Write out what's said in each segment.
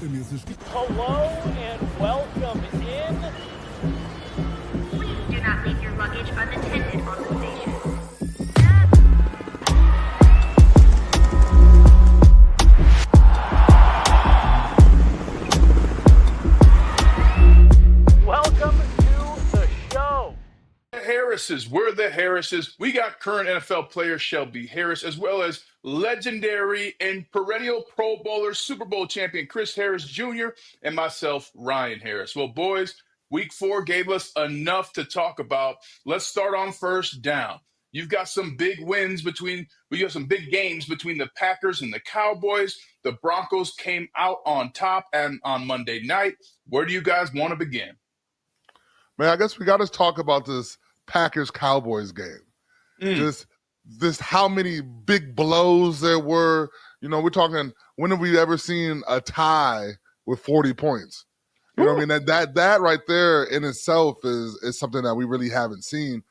Hello and welcome in. Please do not leave your luggage unattended on the station. Welcome to the show. We're the Harrises. We got current NFL player Shelby Harris, as well as legendary and perennial Pro Bowler, Super Bowl champion Chris Harris Jr., and myself, Ryan Harris. Well, boys, week 4 gave us enough to talk about. Let's start on first down. You've got some big we have some big games between the Packers and the Cowboys. The Broncos came out on top and on Monday night. Where do you guys want to begin? Man, I guess we got to talk about this Packers-Cowboys game. Just how many big blows there were. You know, we're talking, when have we ever seen a tie with 40 points? You know what I mean? That right there in itself is something that we really haven't seen.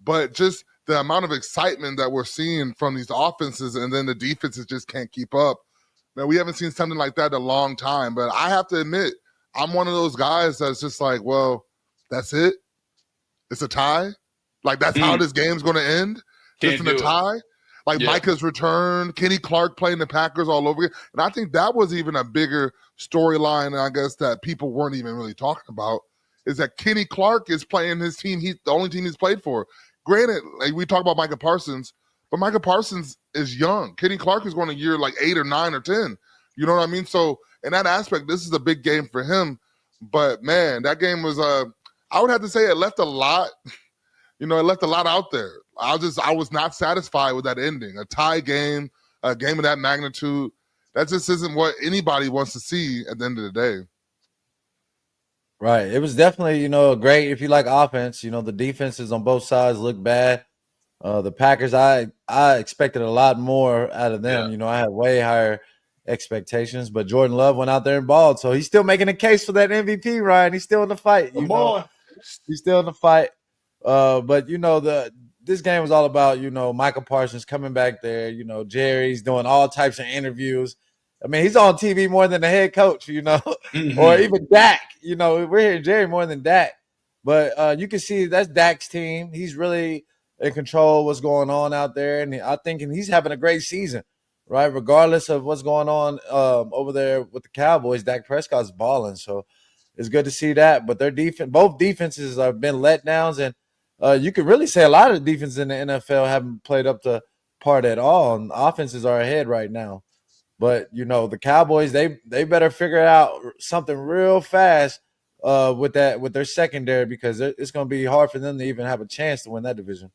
But just the amount of excitement that we're seeing from these offenses, and then the defenses just can't keep up. Man, we haven't seen something like that in a long time. But I have to admit, I'm one of those guys that's just like, well, that's it? It's a tie? Like, that's how this game's going to end? Just in a tie? Like, Micah's return, Kenny Clark playing the Packers all over again. And I think that was even a bigger storyline, I guess, that people weren't even really talking about, is that Kenny Clark is playing his team. He's the only team he's played for. Granted, like, we talk about Micah Parsons, but Micah Parsons is young. Kenny Clark is going to year like 8 or 9 or 10. You know what I mean? So, in that aspect, this is a big game for him. But, man, that game was I would have to say it left a lot, it left a lot out there. I was not satisfied with that ending. A tie game, a game of that magnitude, that just isn't what anybody wants to see at the end of the day. Right. It was definitely, great if you like offense. The defenses on both sides look bad. The Packers, I expected a lot more out of them. Yeah. I had way higher expectations, but Jordan Love went out there and balled. So he's still making a case for that MVP, Ryan. He's still in the fight. Come on. He's still in the fight. But this game was all about, Michael Parsons coming back there, Jerry's doing all types of interviews. I mean, he's on TV more than the head coach, or even Dak. We're hearing Jerry more than Dak. But you can see that's Dak's team. He's really in control of what's going on out there. And I think he's having a great season, right? Regardless of what's going on over there with the Cowboys, Dak Prescott's balling. So it's good to see that. But their defense, both defenses have been letdowns. And you could really say a lot of the defenses in the NFL haven't played up to par at all. And offenses are ahead right now. But, the Cowboys, they better figure out something real fast with their secondary, because it's going to be hard for them to even have a chance to win that division.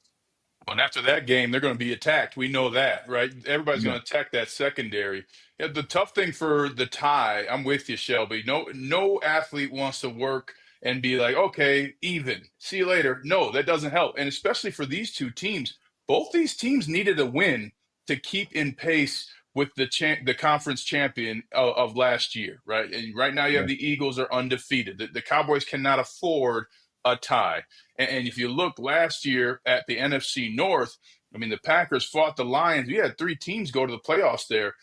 And after that game, they're going to be attacked. We know that, right? Everybody's going to attack that secondary. Yeah, the tough thing for the tie, I'm with you, Shelby. No athlete wants to work and be like, okay, even. See you later. No, that doesn't help. And especially for these two teams, both these teams needed a win to keep in pace with the conference champion of last year, right? And right now you have the Eagles are undefeated. The Cowboys cannot afford a tie. And if you look last year at the NFC North, I mean, the Packers fought the Lions. We had 3 teams go to the playoffs there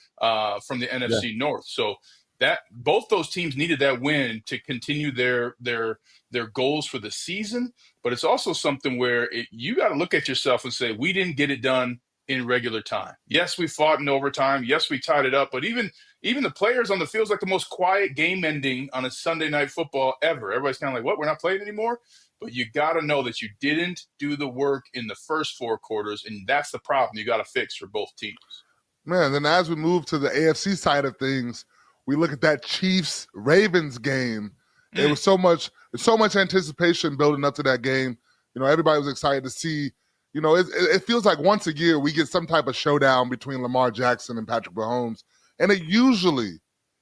from the NFC North. So that both those teams needed that win to continue their goals for the season. But it's also something where you got to look at yourself and say, we didn't get it done in regular time. Yes, we fought in overtime. Yes, we tied it up. But even the players on the field, like the most quiet game ending on a Sunday night football ever. Everybody's kind of like, what? We're not playing anymore? But you got to know that you didn't do the work in the first 4 quarters, and that's the problem you got to fix for both teams. Man, then as we move to the AFC side of things, we look at that Chiefs-Ravens game. There was so much anticipation building up to that game. Everybody was excited to see. It feels like once a year we get some type of showdown between Lamar Jackson and Patrick Mahomes, and it usually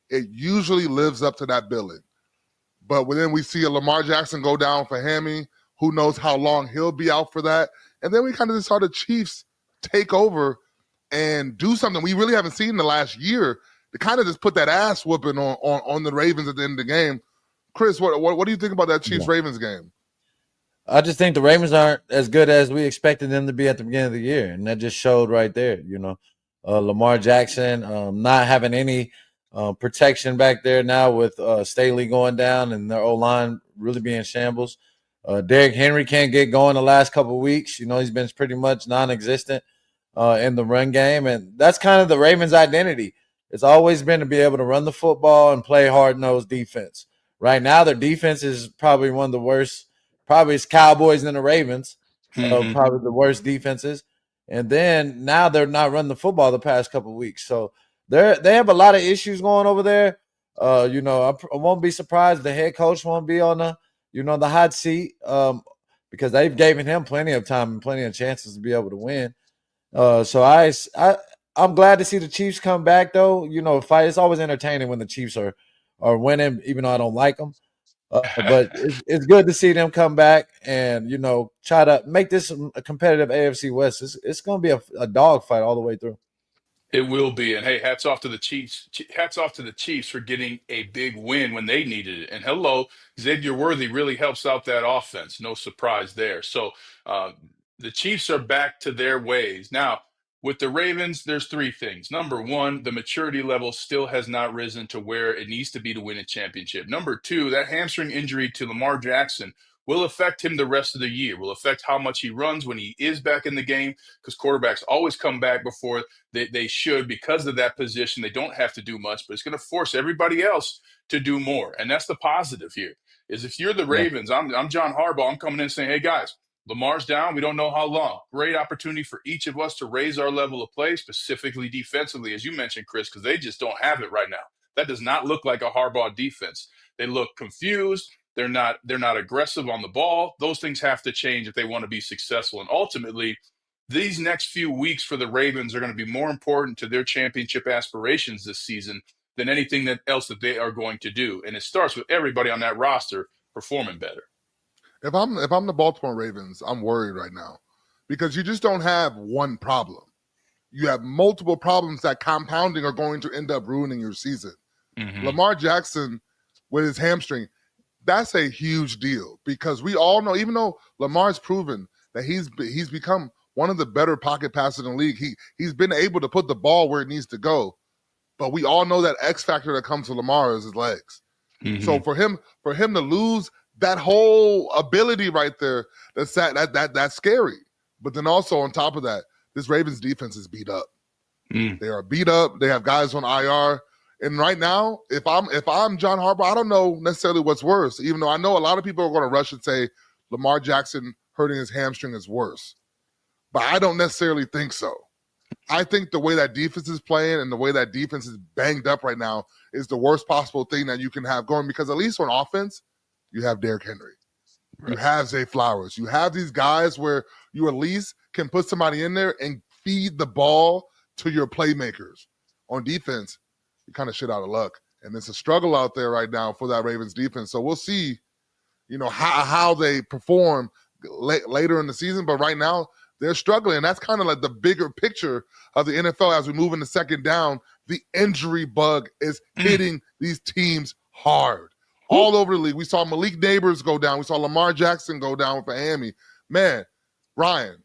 lives up to that billing. But then we see a Lamar Jackson go down for hammy. Who knows how long he'll be out for that? And then we kind of just saw the Chiefs take over and do something we really haven't seen in the last year to kind of just put that ass whooping on the Ravens at the end of the game. Chris, what do you think about that Chiefs-Ravens game? I just think the Ravens aren't as good as we expected them to be at the beginning of the year, and that just showed right there. Lamar Jackson not having any protection back there now with Staley going down and their O-line really being shambles. Derrick Henry can't get going the last couple of weeks. He's been pretty much non-existent in the run game, and that's kind of the Ravens' identity. It's always been to be able to run the football and play hard-nosed defense. Right now, their defense is probably one of the worst. Probably it's Cowboys and the Ravens, probably the worst defenses. And then now they're not running the football the past couple of weeks. So they have a lot of issues going over there. I won't be surprised the head coach won't be on the hot seat because they've given him plenty of time and plenty of chances to be able to win. So I'm glad to see the Chiefs come back though. Fight. It's always entertaining when the Chiefs are winning, even though I don't like them. But it's good to see them come back and try to make this a competitive AFC West. It's going to be a dog fight all the way through. It will be. And hey, hats off to the Chiefs. Hats off to the Chiefs for getting a big win when they needed it. And hello, Xavier Worthy really helps out that offense. No surprise there. So the Chiefs are back to their ways. Now, with the Ravens, there's three things. Number one, the maturity level still has not risen to where it needs to be to win a championship. Number two, that hamstring injury to Lamar Jackson will affect him the rest of the year, will affect how much he runs when he is back in the game, because quarterbacks always come back before they should because of that position. They don't have to do much, but it's going to force everybody else to do more. And that's the positive here, is if you're the Ravens, I'm John Harbaugh, I'm coming in saying, hey, guys, Lamar's down. We don't know how long. Great opportunity for each of us to raise our level of play, specifically defensively, as you mentioned, Chris, because they just don't have it right now. That does not look like a Harbaugh defense. They look confused. They're not aggressive on the ball. Those things have to change if they want to be successful. And ultimately, these next few weeks for the Ravens are going to be more important to their championship aspirations this season than anything else that they are going to do. And it starts with everybody on that roster performing better. If I'm the Baltimore Ravens, I'm worried right now because you just don't have one problem. You have multiple problems that compounding are going to end up ruining your season. Mm-hmm. Lamar Jackson with his hamstring, that's a huge deal because we all know, even though Lamar's proven that he's become one of the better pocket passers in the league, he's been able to put the ball where it needs to go. But we all know that X factor that comes to Lamar is his legs. Mm-hmm. So for him to lose that whole ability right there, that's scary. But then also on top of that, this Ravens defense is beat up. They are beat up. They have guys on IR. And right now, if I'm John Harbaugh, I don't know necessarily what's worse, even though I know a lot of people are going to rush and say Lamar Jackson hurting his hamstring is worse. But I don't necessarily think so. I think the way that defense is playing and the way that defense is banged up right now is the worst possible thing that you can have going, because at least on offense, you have Derrick Henry. Right. You have Zay Flowers. You have these guys where you at least can put somebody in there and feed the ball to your playmakers. On defense, you kind of shit out of luck. And it's a struggle out there right now for that Ravens defense. So we'll see, how they perform later in the season. But right now, they're struggling. That's kind of like the bigger picture of the NFL as we move into second down. The injury bug is hitting these teams hard. All over the league. We saw Malik Neighbors go down. We saw Lamar Jackson go down with Miami. Man, Ryan,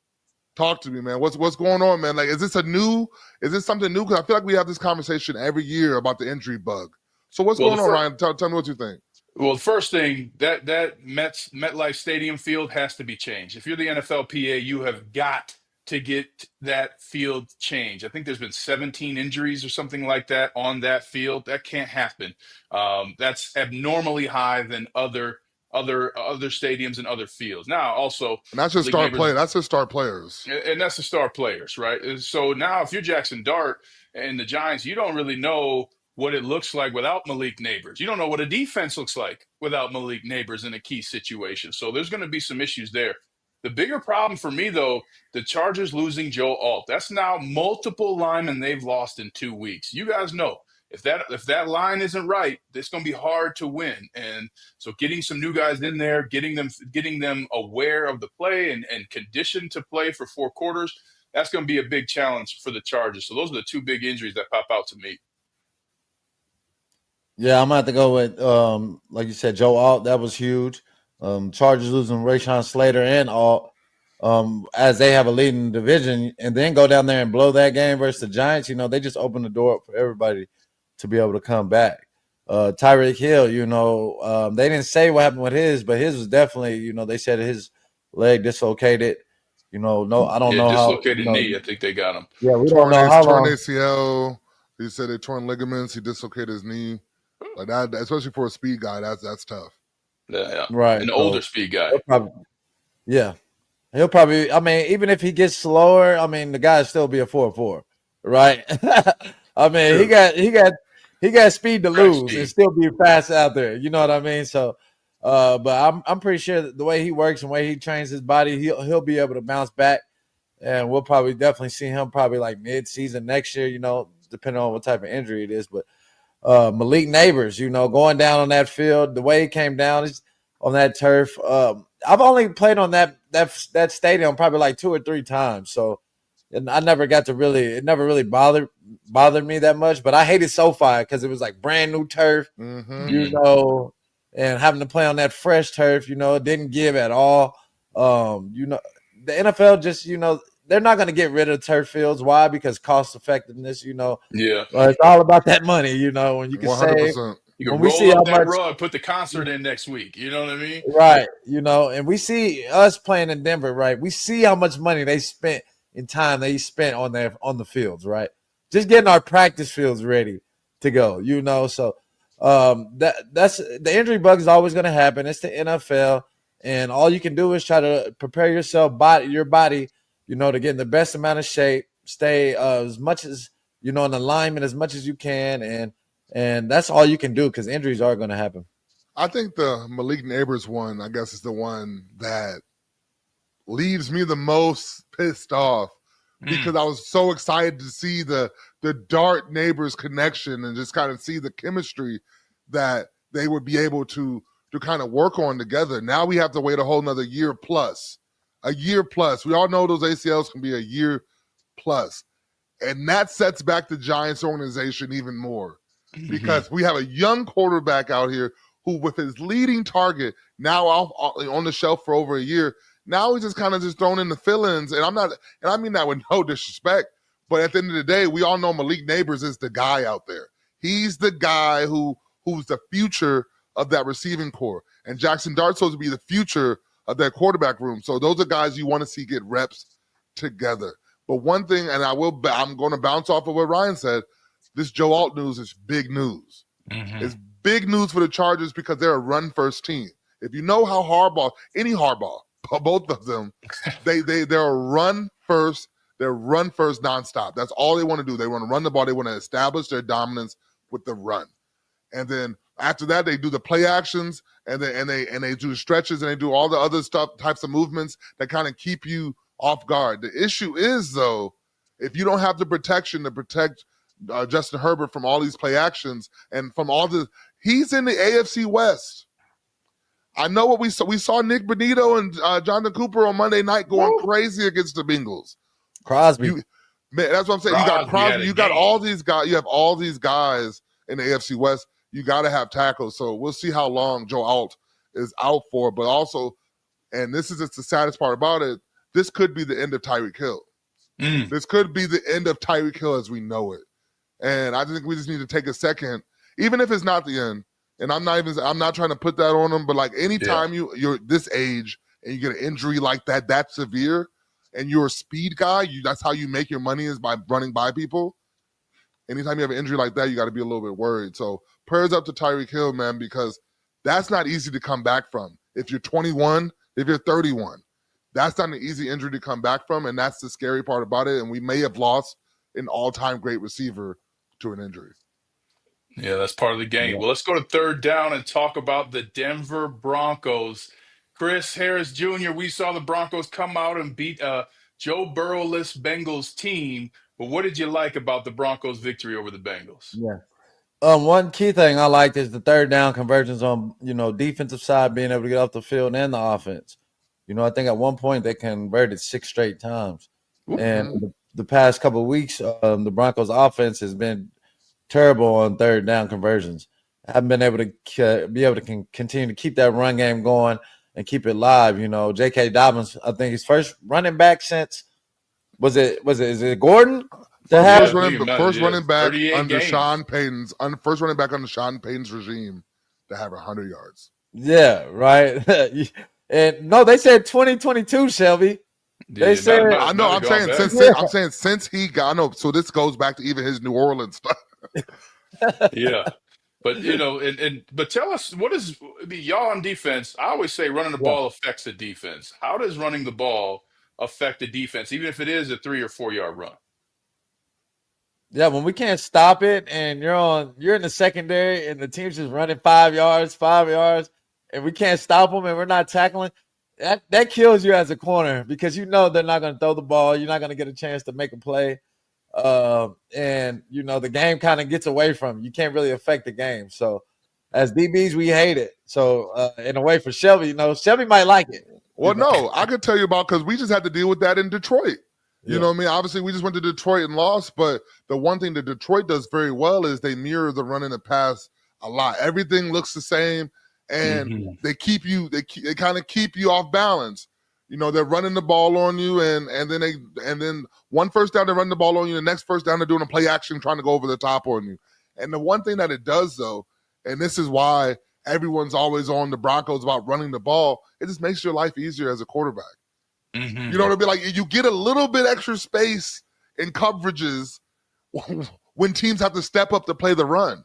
talk to me, man. What's going on, man? Like, is this something new? Because I feel like we have this conversation every year about the injury bug. So what's going on, Ryan? Tell me what you think. Well, the first thing, that MetLife Stadium field has to be changed. If you're the NFLPA, you have got to get that field changed. I think there's been 17 injuries or something like that on that field. That can't happen. That's abnormally high than other stadiums and other fields. Now, also, and that's just star players. That's just star players, and that's the star players, right? So now, if you're Jackson Dart and the Giants, you don't really know what it looks like without Malik Neighbors. You don't know what a defense looks like without Malik Neighbors in a key situation. So there's going to be some issues there. The bigger problem for me, though, the Chargers losing Joe Alt. That's now multiple linemen they've lost in 2 weeks. You guys know, if that line isn't right, it's going to be hard to win. And so getting some new guys in there, getting them aware of the play and conditioned to play for 4 quarters, that's going to be a big challenge for the Chargers. So those are the 2 big injuries that pop out to me. Yeah, I'm going to have to go with, like you said, Joe Alt. That was huge. Chargers losing Rashawn Slater and Alt as they have a lead in the division, and then go down there and blow that game versus the Giants. They just opened the door up for everybody to be able to come back. Tyreek Hill, they didn't say what happened with his, but his was definitely, they said his leg dislocated. I don't know how. Dislocated knee. I think they got him. Yeah, we don't Torn know how long. ACL. He said they torn ligaments. He dislocated his knee. Like that, especially for a speed guy, that's tough. Yeah. Right. An older speed guy. He'll probably. I mean, even if he gets slower, I mean, the guy still be a 4.4, right? I mean, True. he got speed to lose speed. and still be fast out there. You know what I mean? So, but I'm pretty sure that the way he works and the way he trains his body, he'll be able to bounce back, and we'll probably definitely see him probably like mid-season next year. Depending on what type of injury it is, but. Malik Neighbors, going down on that field, the way he came down is on that turf. I've only played on that stadium probably like 2 or 3 times, so and I never got to it never really bothered me that much. But I hated SoFi because it was like brand new turf, and having to play on that fresh turf, it didn't give at all. The NFL just, they're not going to get rid of turf fields. Why? Because cost effectiveness, Yeah. it's all about that money, when you can 100%. save. You can When we see roll up how that much, rug, put the concert in next week. You know what I mean? right, and we see us playing in Denver, right? We see how much money they spent in time they spent on the fields, right? Just getting our practice fields ready to go, So that's the injury bug is always going to happen. It's the NFL, and all you can do is try to prepare your body, to get in the best amount of shape, stay as much as in alignment as much as you can, and that's all you can do because injuries are going to happen. I think the Malik Neighbors one, I guess, is the one that leaves me the most pissed off because I was so excited to see the Dart Neighbors connection and just kind of see the chemistry that they would be able to kind of work on together. Now we have to wait a whole nother year plus. A year plus. We all know those ACLs can be a year plus. And that sets back the Giants organization even more because we have a young quarterback out here who, with his leading target now on the shelf for over a year, now he's just kind of just thrown in the fill-ins. And I mean that with no disrespect, but at the end of the day, we all know Malik Neighbors is the guy out there. He's the guy who's the future of that receiving core. And Jackson Dart's supposed to be the future of that quarterback room. So those are guys you want to see get reps together. But one thing, and I'm going to bounce off of what Ryan said, this Joe Alt news is big news. It's big news for the Chargers because they're a run-first team. If you know how any Harbaugh, both of them, they're a run-first. They're run-first nonstop. That's all they want to do. They want to run the ball. They want to establish their dominance with the run. And then after that, they do the play actions, and they do stretches, and they do all the other types of movements that kind of keep you off guard. The issue is, though, if you don't have the protection to protect Justin Herbert from all these play actions and from he's in the AFC West. I know what we saw. We saw Nick Benito and Jonathan Cooper on Monday night going crazy against the Bengals. Crosby. Man, that's what I'm saying. You got Crosby. You got all these guys. You have all these guys in the AFC West. You got to have tackles. So we'll see how long Joe Alt is out for. But also, and this is just the saddest part about it, this could be the end of Tyreek Hill. This could be the end of Tyreek Hill as we know it. And I think we just need to take a second, even if it's not the end. And I'm not trying to put that on him, but like anytime you're this age and you get an injury like that severe, and you're a speed guy, that's how you make your money is by running by people. Anytime you have an injury like that, you got to be a little bit worried. So prayers up to Tyreek Hill, man, because that's not easy to come back from. If you're 21, if you're 31, that's not an easy injury to come back from, and that's the scary part about it. And we may have lost an all-time great receiver to an injury. Yeah, that's part of the game. Yeah. Well, let's go to third down and talk about the Denver Broncos. Chris Harris Jr., we saw the Broncos come out and beat Joe Burrow-less Bengals team. But what did you like about the Broncos' victory over the Bengals? Yeah. One key thing I liked is the third down conversions on, defensive side, being able to get off the field and the offense. I think at one point they converted 6 straight times. And the past couple of weeks, the Broncos offense has been terrible on third down conversions. I haven't been able to continue to keep that run game going and keep it live. J.K. Dobbins, I think his first running back since is it Gordon? To First have, running back 38 under games. Sean Payton's first running back under Sean Payton's regime to have 100 yards. yeah, right. And no, they said 2022, Shelby. They Yeah, said, I know. I'm saying since he got. I know. So this goes back to even his New Orleans stuff. Yeah. But but tell us y'all on defense. I always say running the ball affects the defense. How does running the ball affect the defense, even if it is a 3 or 4 yard run? yeah, when we can't stop it and you're in the secondary and the team's just running 5 yards, and we can't stop them and we're not tackling, that kills you as a corner because you know they're not going to throw the ball. You're not going to get a chance to make a play. And the game kind of gets away from you. You can't really affect the game. So as DBs, we hate it. So in a way for Shelby, Shelby might like it. Well, no, I could tell you about because we just had to deal with that in Detroit. You know what I mean? Obviously, we just went to Detroit and lost, but the one thing that Detroit does very well is they mirror the run and the pass a lot. Everything looks the same, and they kind of keep you off balance. They're running the ball on you, and then one first down, they're running the ball on you. The next first down, they're doing a play action, trying to go over the top on you. And the one thing that it does, though, and this is why everyone's always on the Broncos about running the ball, it just makes your life easier as a quarterback. You know what I mean? Like you get a little bit extra space in coverages when teams have to step up to play the run.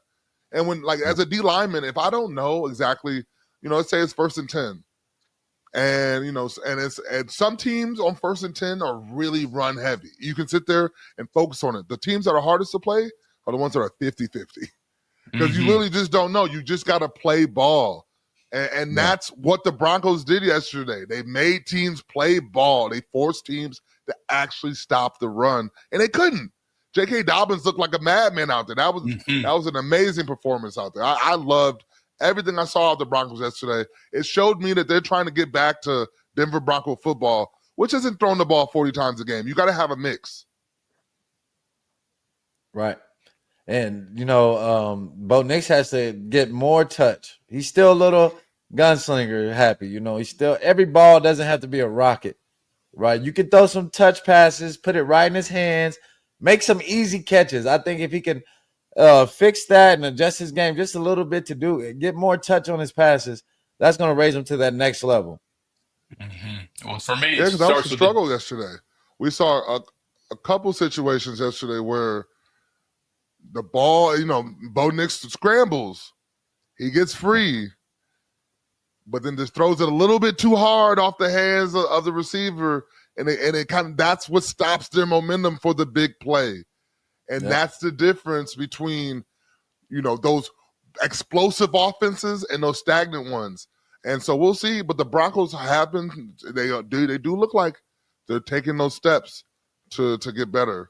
And when, like, as a D lineman, if I don't know exactly, let's say it's 1st and 10. And some teams on 1st and 10 are really run heavy. You can sit there and focus on it. The teams that are hardest to play are the ones that are 50-50. Because you really just don't know. You just got to play ball. And that's what the Broncos did yesterday. They made teams play ball. They forced teams to actually stop the run, and they couldn't. J.K. Dobbins looked like a madman out there. That was an amazing performance out there. I loved everything I saw of the Broncos yesterday. It showed me that they're trying to get back to Denver Bronco football, which isn't throwing the ball 40 times a game. You got to have a mix. Right. And, Bo Nix has to get more touch. He's still a little gunslinger happy. He's still, every ball doesn't have to be a rocket, right? You can throw some touch passes, put it right in his hands, make some easy catches. I think if he can fix that and adjust his game just a little bit to get more touch on his passes, that's going to raise him to that next level. Well, for me, because that was the struggle yesterday. We saw a couple situations yesterday where the ball, Bo Nix scrambles. He gets free, but then just throws it a little bit too hard off the hands of the receiver, and it kind of, that's what stops their momentum for the big play. And that's the difference between, those explosive offenses and those stagnant ones. And so we'll see. But the Broncos they do look like they're taking those steps to get better.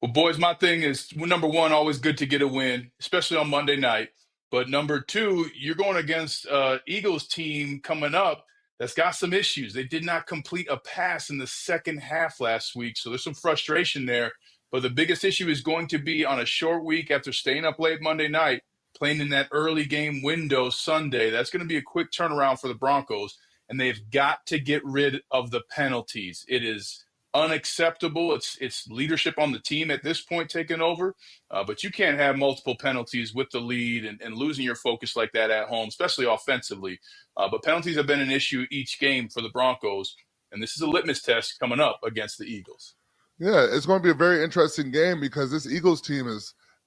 Well, boys, my thing is, number one, always good to get a win, especially on Monday night. But number two, you're going against Eagles team coming up that's got some issues. They did not complete a pass in the second half last week, so there's some frustration there. But the biggest issue is going to be on a short week after staying up late Monday night, playing in that early game window Sunday. That's going to be a quick turnaround for the Broncos, and they've got to get rid of the penalties. It is unacceptable. It's leadership on the team at this point taking over, but you can't have multiple penalties with the lead and losing your focus like that at home, especially offensively. But penalties have been an issue each game for the Broncos, and this is a litmus test coming up against the Eagles. Yeah, it's going to be a very interesting game because this Eagles team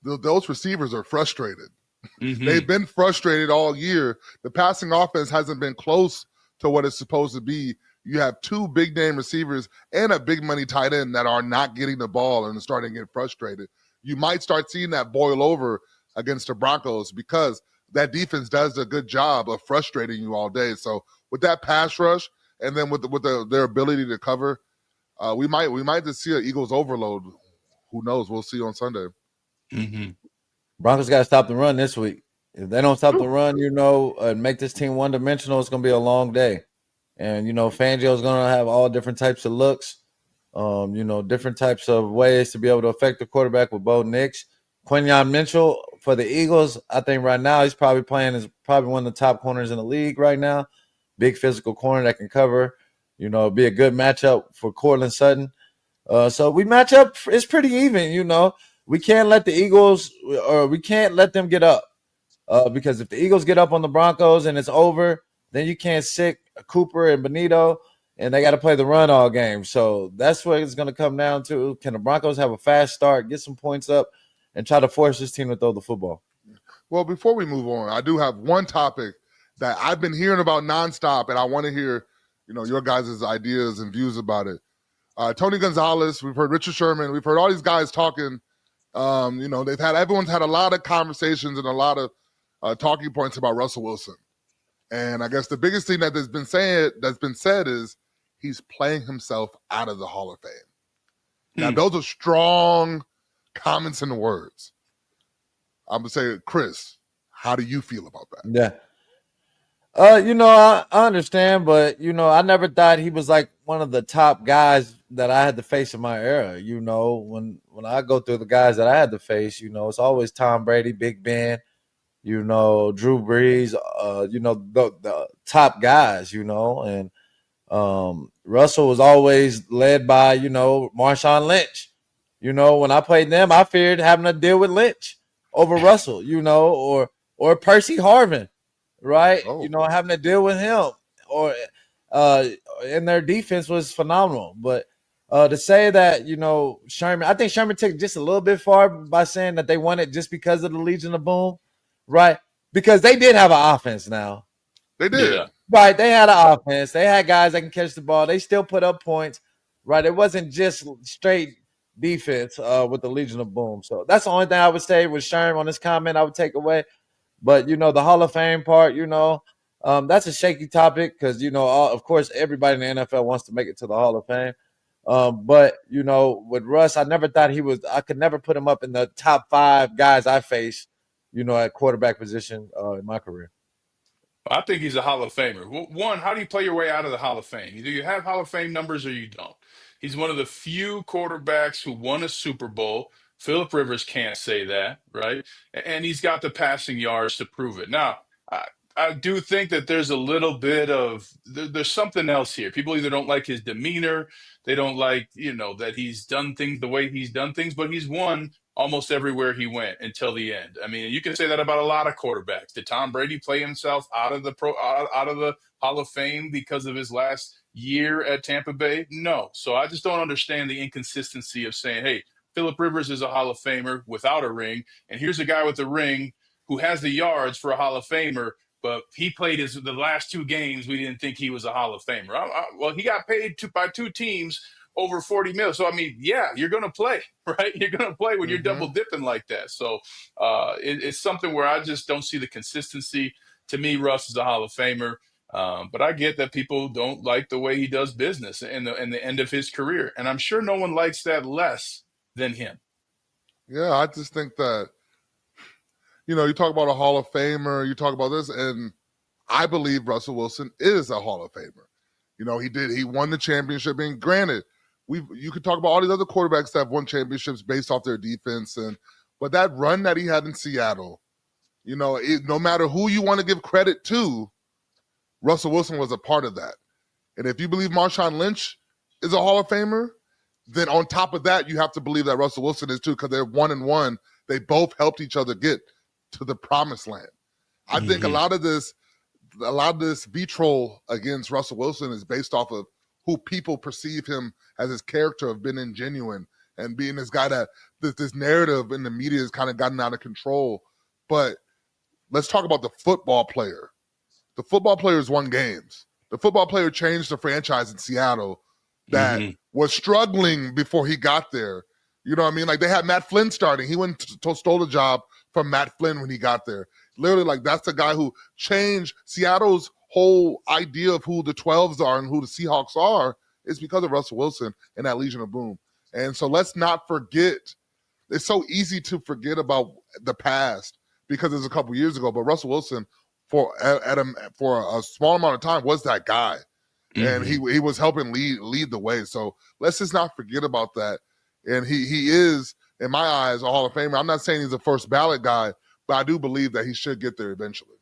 those receivers are frustrated. They've been frustrated all year. The passing offense hasn't been close to what it's supposed to be. You have two big-name receivers and a big-money tight end that are not getting the ball and starting to get frustrated. You might start seeing that boil over against the Broncos because that defense does a good job of frustrating you all day. So with that pass rush and then with their ability to cover, we might just see an Eagles overload. Who knows? We'll see on Sunday. Broncos got to stop the run this week. If they don't stop the run, and make this team one-dimensional, it's going to be a long day. And, Fangio's going to have all different types of looks, different types of ways to be able to affect the quarterback with Bo Nix. Quinyon Mitchell for the Eagles, I think right now he's probably one of the top corners in the league right now. Big physical corner that can cover, be a good matchup for Cortland Sutton. So we match up. It's pretty even, you know. We can't let the Eagles, or we can't let them get up. Because if the Eagles get up on the Broncos and it's over, then you can't sick Cooper and Benito, and they got to play the run all game. So that's what it's going to come down to. Can the Broncos have a fast start, get some points up, and try to force this team to throw the football? Well, before we move on, I do have one topic that I've been hearing about nonstop, and I want to hear, your guys' ideas and views about it. Tony Gonzalez, we've heard Richard Sherman, we've heard all these guys talking. Everyone's had a lot of conversations and a lot of talking points about Russell Wilson. And I guess the biggest thing that's been said is he's playing himself out of the Hall of Fame. Now, those are strong comments and words. I'm going to say, Chris, how do you feel about that? Yeah. I understand, but, I never thought he was like one of the top guys that I had to face in my era. When I go through the guys that I had to face, it's always Tom Brady, Big Ben, Drew Brees, the top guys, and Russell was always led by, Marshawn Lynch. When I played them, I feared having to deal with Lynch over Russell, or Percy Harvin, right? Oh. Having to deal with him, or and their defense was phenomenal. But to say that, Sherman, I think Sherman took just a little bit far by saying that they won it just because of the Legion of Boom, right? Because they did have an offense now. They did. Yeah. Right, they had an offense. They had guys that can catch the ball. They still put up points, right? It wasn't just straight defense with the Legion of Boom. So that's the only thing I would say with Sherm on this comment I would take away. But, the Hall of Fame part, that's a shaky topic because, of course, everybody in the NFL wants to make it to the Hall of Fame. But, with Russ, I never thought I could never put him up in the top 5 guys I faced, at quarterback position in my career. I think he's a Hall of Famer. One, how do you play your way out of the Hall of Fame? Either you have Hall of Fame numbers or you don't. He's one of the few quarterbacks who won a Super Bowl. Philip Rivers can't say that, right? And he's got the passing yards to prove it. Now, I do think that there's a little bit of there's something else here. People either don't like his demeanor, they don't like, that he's done things the way he's done things, but he's won almost everywhere he went until the end. I mean, you can say that about a lot of quarterbacks. Did Tom Brady play himself out of the Hall of Fame because of his last year at Tampa Bay? No. So I just don't understand the inconsistency of saying, hey, Philip Rivers is a Hall of Famer without a ring, and here's a guy with a ring who has the yards for a Hall of Famer, but he played the last 2 games. We didn't think he was a Hall of Famer. Well, he got paid by 2 teams over 40 mil. So, I mean, yeah, you're going to play, right? You're going to play when you're double dipping like that. So it's something where I just don't see the consistency. To me, Russ is a Hall of Famer. But I get that people don't like the way he does business in the end of his career. And I'm sure no one likes that less than him. Yeah, I just think that, you talk about a Hall of Famer, you talk about this, and I believe Russell Wilson is a Hall of Famer. He won the championship, and granted, you could talk about all these other quarterbacks that have won championships based off their defense, but that run that he had in Seattle, no matter who you want to give credit to, Russell Wilson was a part of that. And if you believe Marshawn Lynch is a Hall of Famer, then on top of that, you have to believe that Russell Wilson is too, because they're 1-1. They both helped each other get to the promised land. I think a lot of this vitriol against Russell Wilson is based off of who people perceive him as, his character of being ingenuine and being this guy that this narrative in the media has kind of gotten out of control. But let's talk about the football player. The football player's won games. The football player changed the franchise in Seattle that was struggling before he got there. You know what I mean? Like, they had Matt Flynn starting. He went stole the job from Matt Flynn when he got there. Literally, like, that's the guy who changed Seattle's whole idea of who the 12s are and who the Seahawks are, is because of Russell Wilson and that Legion of Boom. And so let's not forget. It's so easy to forget about the past because it's a couple years ago, but Russell Wilson, for a small amount of time, was that guy. And he was helping lead the way. So let's just not forget about that. And he is, in my eyes, a Hall of Famer. I'm not saying he's a first ballot guy, but I do believe that he should get there eventually.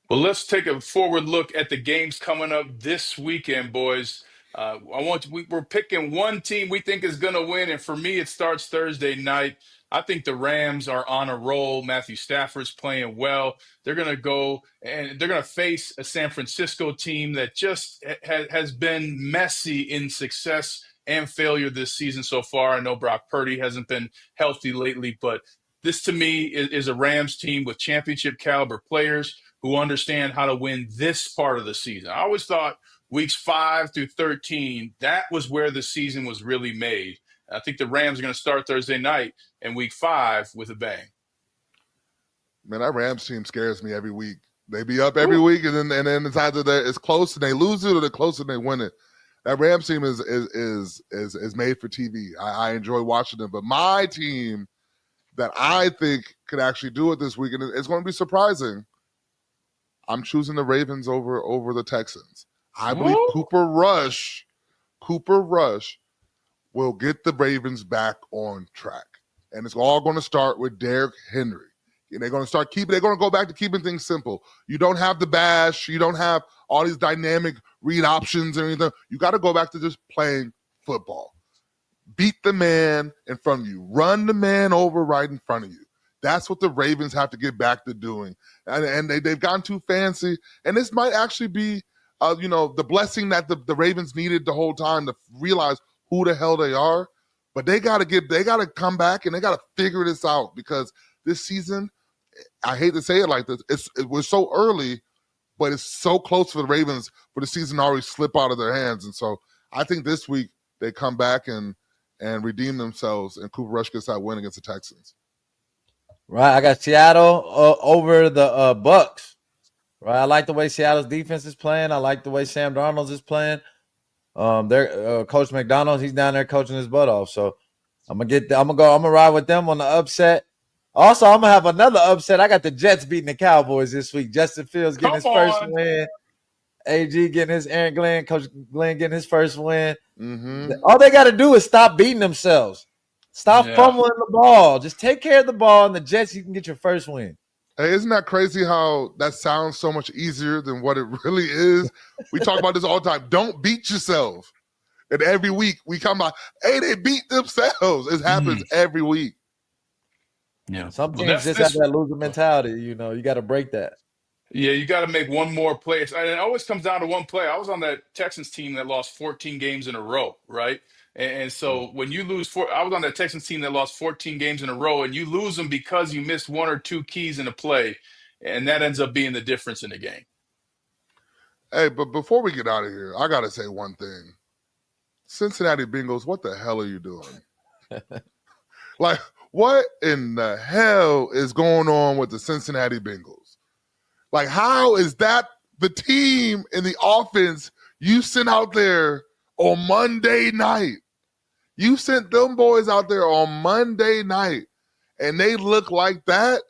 Well, let's take a forward look at the games coming up this weekend, boys. We're picking one team we think is going to win, and for me, it starts Thursday night. I think the Rams are on a roll. Matthew Stafford's playing well. They're going to go and they're going to face a San Francisco team that just has been messy in success and failure this season so far. I know Brock Purdy hasn't been healthy lately, but this to me is a Rams team with championship caliber players who understand how to win this part of the season. I always thought weeks 5 through 13, that was where the season was really made. I think the Rams are going to start Thursday night in week 5 with a bang. Man, that Rams team scares me every week. They be up every week, and then it's either it's close and they lose it, or they're close and they win it. That Rams team is made for TV. I enjoy watching them, but my team that I think could actually do it this week, and it's going to be surprising. I'm choosing the Ravens over the Texans. I believe Cooper Rush will get the Ravens back on track. And it's all going to start with Derrick Henry. And they're going to go back to keeping things simple. You don't have the bash. You don't have all these dynamic read options or anything. You got to go back to just playing football. Beat the man in front of you. Run the man over right in front of you. That's what the Ravens have to get back to doing. And they've gotten too fancy. And this might actually be the blessing that the Ravens needed the whole time to realize who the hell they are. But they got to come back and they got to figure this out, because this season, I hate to say it like this, it was so early, but it's so close for the Ravens for the season to already slip out of their hands. And so I think this week they come back and redeem themselves, and Cooper Rush gets that win against the Texans. Right, I got Seattle over the Bucks. Right, I like the way Seattle's defense is playing. I like the way Sam Darnold is playing. Their Coach McDonald, he's down there coaching his butt off. So I'm gonna ride with them on the upset. Also, I'm gonna have another upset. I got the Jets beating the Cowboys this week. Justin Fields getting his first win. AG getting his Aaron Glenn, Coach Glenn getting his first win. Mm-hmm. All they got to do is stop beating themselves. Stop fumbling the ball. Just take care of the ball, and the Jets, you can get your first win. Hey, isn't that crazy how that sounds so much easier than what it really is? We talk about this all the time. Don't beat yourself. And every week we come out, hey, they beat themselves. It happens every week. Yeah. Some teams just have that loser mentality. You got to break that. Yeah, you got to make one more play. And it always comes down to one play. I was on that Texans team that lost 14 games in a row, right? And so when you lose I was on that Texans team that lost 14 games in a row, and you lose them because you missed one or two keys in a play, and that ends up being the difference in the game. Hey, but before we get out of here, I got to say one thing. Cincinnati Bengals, what the hell are you doing? Like, what in the hell is going on with the Cincinnati Bengals? Like, how is that the team in the offense you sent out there on Monday night? You sent them boys out there on Monday night, and they look like that?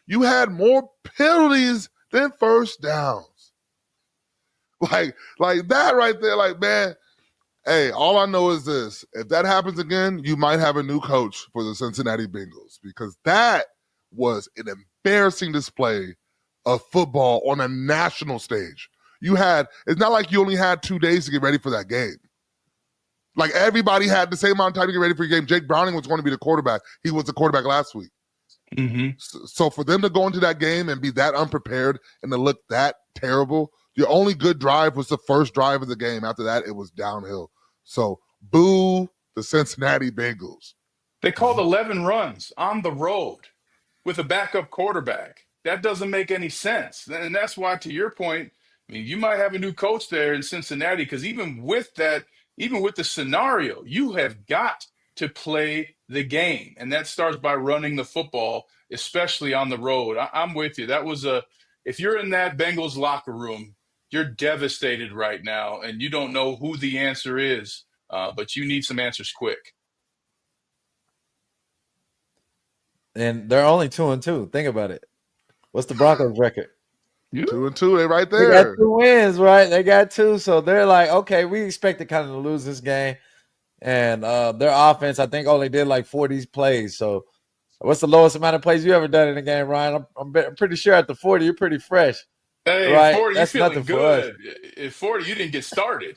You had more penalties than first downs. Like that right there, like, man, hey, all I know is this. If that happens again, you might have a new coach for the Cincinnati Bengals, because that was an embarrassing display of football on a national stage. It's not like you only had 2 days to get ready for that game. Like, everybody had the same amount of time to get ready for your game. Jake Browning was going to be the quarterback. He was the quarterback last week. Mm-hmm. So for them to go into that game and be that unprepared and to look that terrible, the only good drive was the first drive of the game. After that, it was downhill. So boo the Cincinnati Bengals. They called 11 runs on the road with a backup quarterback. That doesn't make any sense. And that's why, to your point, I mean, you might have a new coach there in Cincinnati, because even with the scenario, you have got to play the game. And that starts by running the football, especially on the road. I'm with you. If you're in that Bengals locker room, you're devastated right now, and you don't know who the answer is, but you need some answers quick. And they're only 2-2. Think about it. What's the Broncos record? 2-2. They right there. They got 2 wins, right? They got 2. So they're like, okay, we expected kind of to lose this game. And their offense, I think, only did like 40 plays. So what's the lowest amount of plays you ever done in a game, Ryan? I'm pretty sure at the 40, you're pretty fresh. Hey, right? 40, that's you're feeling nothing good. At 40, you didn't get started,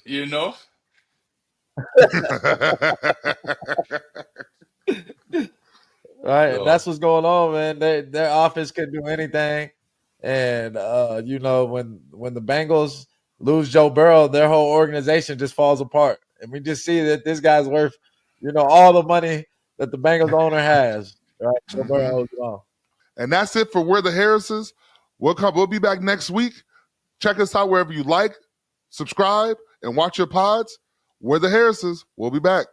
Right, Oh. that's what's going on, man. Their offense couldn't do anything, and when the Bengals lose Joe Burrow, their whole organization just falls apart, and we just see that this guy's worth, all the money that the Bengals owner has. Right, Joe Burrow owes it all. And that's it for We're the Harrises. We'll be back next week. Check us out wherever you like, subscribe, and watch your pods. We're the Harrises. We'll be back.